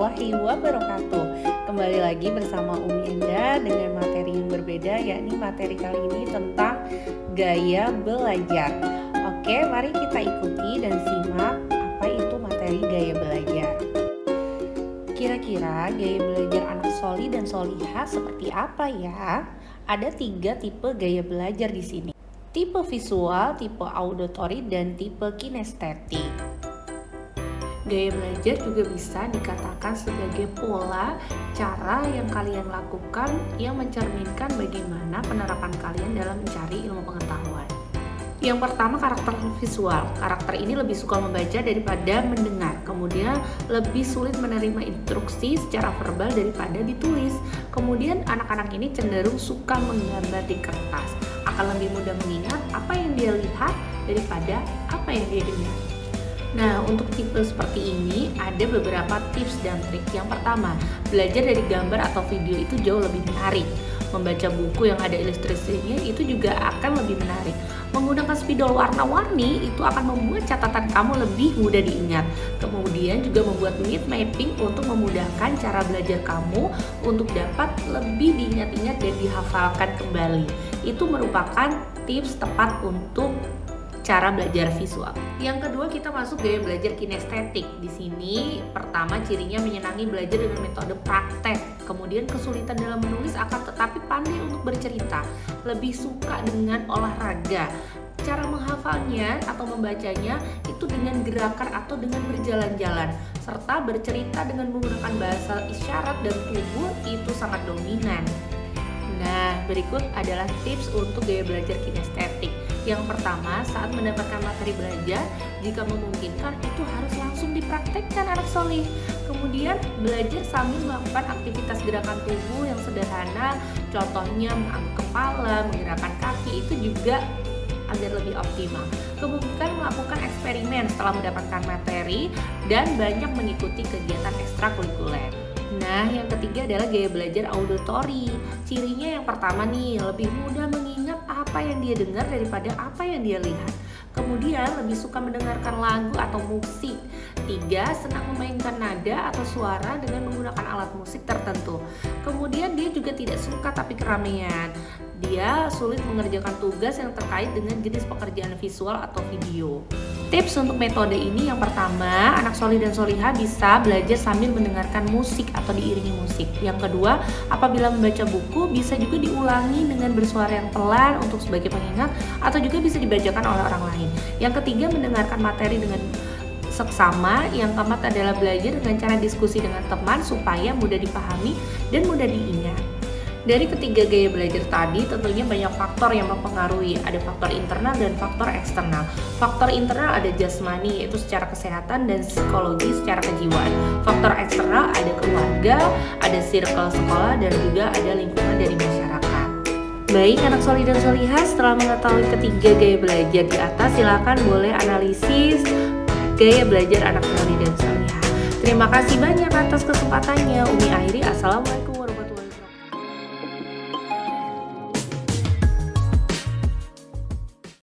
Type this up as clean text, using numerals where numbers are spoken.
warahmatullahi wabarakatuh. Kembali lagi bersama Umi Enda dengan materi yang berbeda, yakni materi kali ini tentang gaya belajar. Oke, mari kita ikuti dan simak apa itu materi gaya belajar. Kira-kira gaya belajar anak soli dan solihah seperti apa ya? Ada 3 tipe gaya belajar di sini. Tipe visual, tipe auditori, dan tipe kinestetik. Gaya belajar juga bisa dikatakan sebagai pola cara yang kalian lakukan yang mencerminkan bagaimana penerapan kalian dalam mencari ilmu pengetahuan. Yang pertama, karakter visual. Karakter ini lebih suka membaca daripada mendengar. Kemudian lebih sulit menerima instruksi secara verbal daripada ditulis. Kemudian anak-anak ini cenderung suka menggambar di kertas. Akan lebih mudah mengingat apa yang dia lihat daripada apa yang dia dengar. Nah, untuk tipe seperti ini ada beberapa tips dan trik. Yang pertama, belajar dari gambar atau video itu jauh lebih menarik. Membaca buku yang ada ilustrasinya itu juga akan lebih menarik. Menggunakan spidol warna-warni itu akan membuat catatan kamu lebih mudah diingat. Kemudian juga membuat mind mapping untuk memudahkan cara belajar kamu untuk dapat lebih diingat-ingat dan dihafalkan kembali. Itu merupakan tips tepat untuk cara belajar visual. Yang kedua, kita masuk gaya belajar kinestetik. Di sini pertama cirinya menyenangi belajar dengan metode praktek. Kemudian kesulitan dalam menulis akan tetapi pandai untuk bercerita. Lebih suka dengan olahraga. Cara menghafalnya atau membacanya itu dengan gerakan atau dengan berjalan-jalan, serta bercerita dengan menggunakan bahasa isyarat dan tubuh itu sangat dominan. Nah, berikut adalah tips untuk gaya belajar kinestetik. Yang pertama, saat mendapatkan materi belajar, jika memungkinkan itu harus langsung dipraktekkan anak solih. Kemudian belajar sambil melakukan aktivitas gerakan tubuh yang sederhana, contohnya mengangkat kepala, menggerakkan kaki, itu juga agar lebih optimal. Kemudian melakukan eksperimen setelah mendapatkan materi dan banyak mengikuti kegiatan ekstrakurikuler. Nah, yang ketiga adalah gaya belajar auditori. Cirinya yang pertama nih, lebih mudah mengingat apa yang dia dengar daripada apa yang dia lihat. Kemudian lebih suka mendengarkan lagu atau musik. 3, senang memainkan nada atau suara dengan menggunakan alat musik tertentu. Kemudian dia juga tidak suka tapi keramaian. Dia sulit mengerjakan tugas yang terkait dengan jenis pekerjaan visual atau video. Tips untuk metode ini, yang pertama, anak solih dan solihah bisa belajar sambil mendengarkan musik atau diiringi musik. Yang kedua, apabila membaca buku bisa juga diulangi dengan bersuara yang pelan untuk sebagai pengingat atau juga bisa dibacakan oleh orang lain. Yang ketiga, mendengarkan materi dengan seksama. Yang keempat adalah belajar dengan cara diskusi dengan teman supaya mudah dipahami dan mudah diingat. Dari ketiga gaya belajar tadi tentunya banyak faktor yang mempengaruhi. Ada faktor internal dan faktor eksternal. Faktor internal ada jasmani, yaitu secara kesehatan, dan psikologi secara kejiwaan. Faktor eksternal ada keluarga, ada circle sekolah, dan juga ada lingkungan dari masyarakat. Baik anak solih dan solihah, setelah mengetahui ketiga gaya belajar di atas, silakan boleh analisis gaya belajar anak solih dan solihah. Terima kasih banyak atas kesempatannya. Umi akhiri, assalamualaikum.